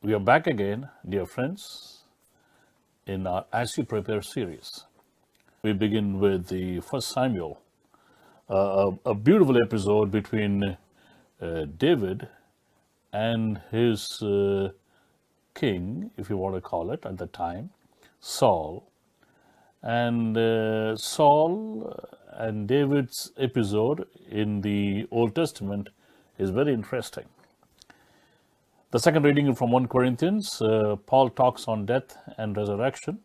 We are back again, dear friends, in our As You Prepare series. We begin with the First Samuel, a beautiful episode between David and his king, if you want to call it, at the time, Saul. And Saul and David's episode in the Old Testament is very interesting. The second reading from 1 Corinthians, Paul talks on death and resurrection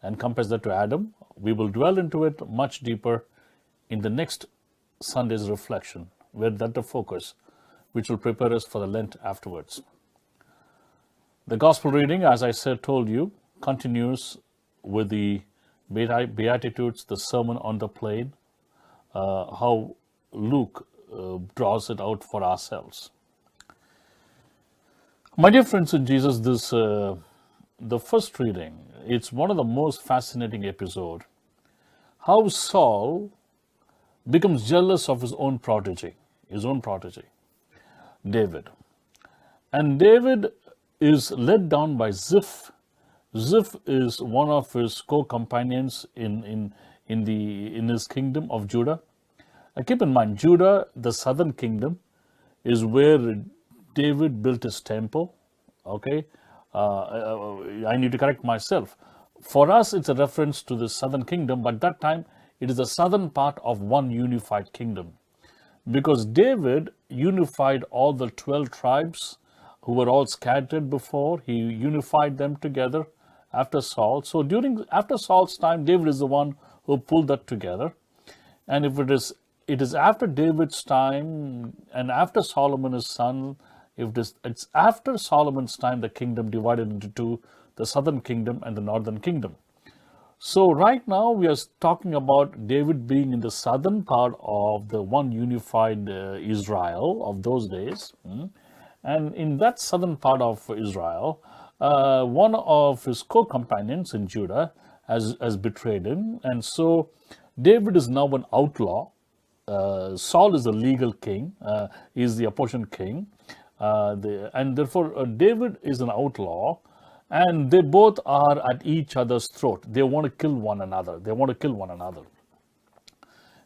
and compares that to Adam. We will dwell into it much deeper in the next Sunday's reflection, where that the focus, which will prepare us for the Lent afterwards. The Gospel reading, as I told you, continues with the Beatitudes, the Sermon on the Plain, how Luke draws it out for ourselves. My dear friends in Jesus, the first reading, it's one of the most fascinating episodes. How Saul becomes jealous of his own protege, David. And David is led down by Ziph. Ziph is one of his co-companions in his kingdom of Judah. Keep in mind, Judah, the southern kingdom, is where David built his temple. Okay, I need to correct myself. For us, it's a reference to the southern kingdom, but that time it is the southern part of one unified kingdom. Because David unified all the 12 tribes who were all scattered before. He unified them together after Saul. So after Saul's time, David is the one who pulled that together. And if it is after David's time and after Solomon his son, it's after Solomon's time, the kingdom divided into two, the southern kingdom and the northern kingdom. So right now we are talking about David being in the southern part of the one unified Israel of those days. And in that southern part of Israel, one of his co-companions in Judah has betrayed him. And so David is now an outlaw. Saul is the legal king. He is the opposition king. And therefore, David is an outlaw, and they both are at each other's throat. They want to kill one another.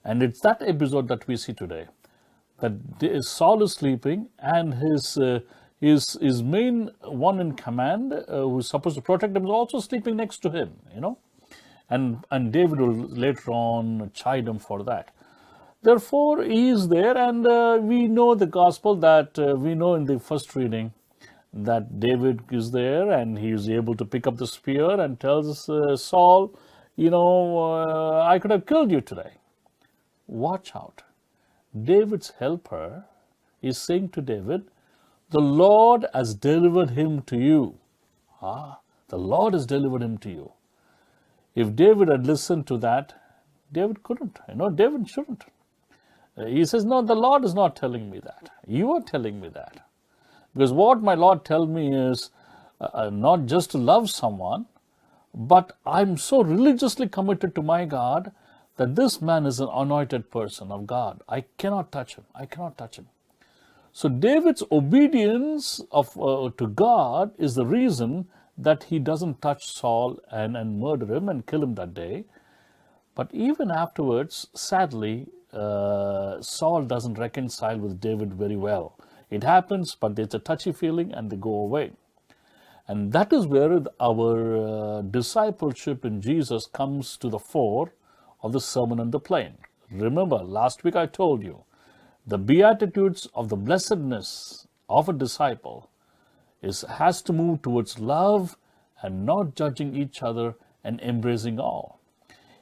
And it's that episode that we see today, that Saul is sleeping, and his main one in command, who's supposed to protect him, is also sleeping next to him, And David will later on chide him for that. Therefore, he is there, and we know the gospel that we know in the first reading that David is there, and he is able to pick up the spear and tells Saul, I could have killed you today. Watch out. David's helper is saying to David, the Lord has delivered him to you. The Lord has delivered him to you. If David had listened to that, David couldn't. David shouldn't. He says, no, the Lord is not telling me that. You are telling me that. Because what my Lord tells me is not just to love someone, but I'm so religiously committed to my God that this man is an anointed person of God. I cannot touch him. So David's obedience to God is the reason that he doesn't touch Saul and murder him and kill him that day. But even afterwards, sadly, Saul doesn't reconcile with David very well. It happens, but there's a touchy feeling and they go away. And that is where our discipleship in Jesus comes to the fore of the Sermon on the Plain. Remember, last week I told you, the Beatitudes of the blessedness of a disciple has to move towards love and not judging each other and embracing all.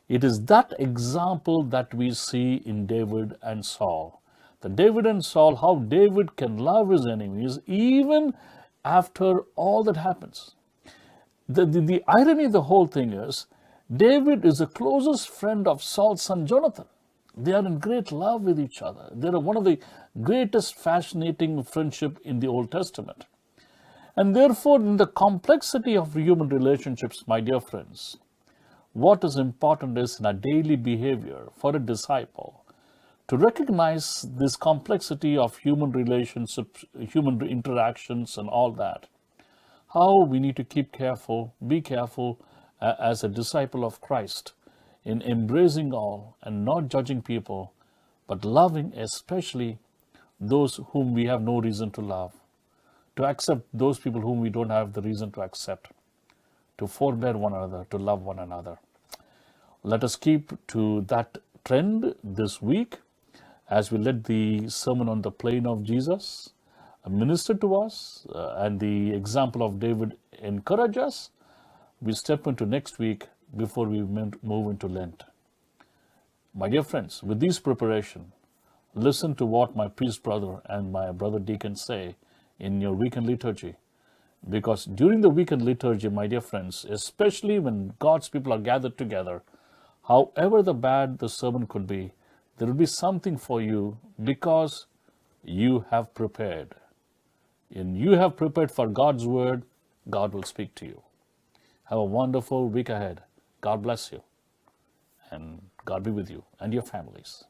It is that example that we see in David and Saul. The David and Saul, how David can love his enemies even after all that happens. The irony of the whole thing is, David is the closest friend of Saul's son Jonathan. They are in great love with each other. They are one of the greatest fascinating friendship in the Old Testament. And therefore, in the complexity of human relationships, my dear friends, what is important is in our daily behavior for a disciple to recognize this complexity of human relationships, human interactions and all that. how we need to be careful as a disciple of Christ in embracing all and not judging people, but loving especially those whom we have no reason to love, to accept those people whom we don't have the reason to accept, to forbear one another, to love one another. Let us keep to that trend this week as we let the Sermon on the Plain of Jesus minister to us and the example of David encourage us. We step into next week before we move into Lent. My dear friends, with this preparation, listen to what my priest brother and my brother deacon say in your weekend liturgy. Because during the weekend liturgy, my dear friends, especially when God's people are gathered together, however the bad the sermon could be, there will be something for you because you have prepared. And you have prepared for God's word, God will speak to you. Have a wonderful week ahead. God bless you. And God be with you and your families.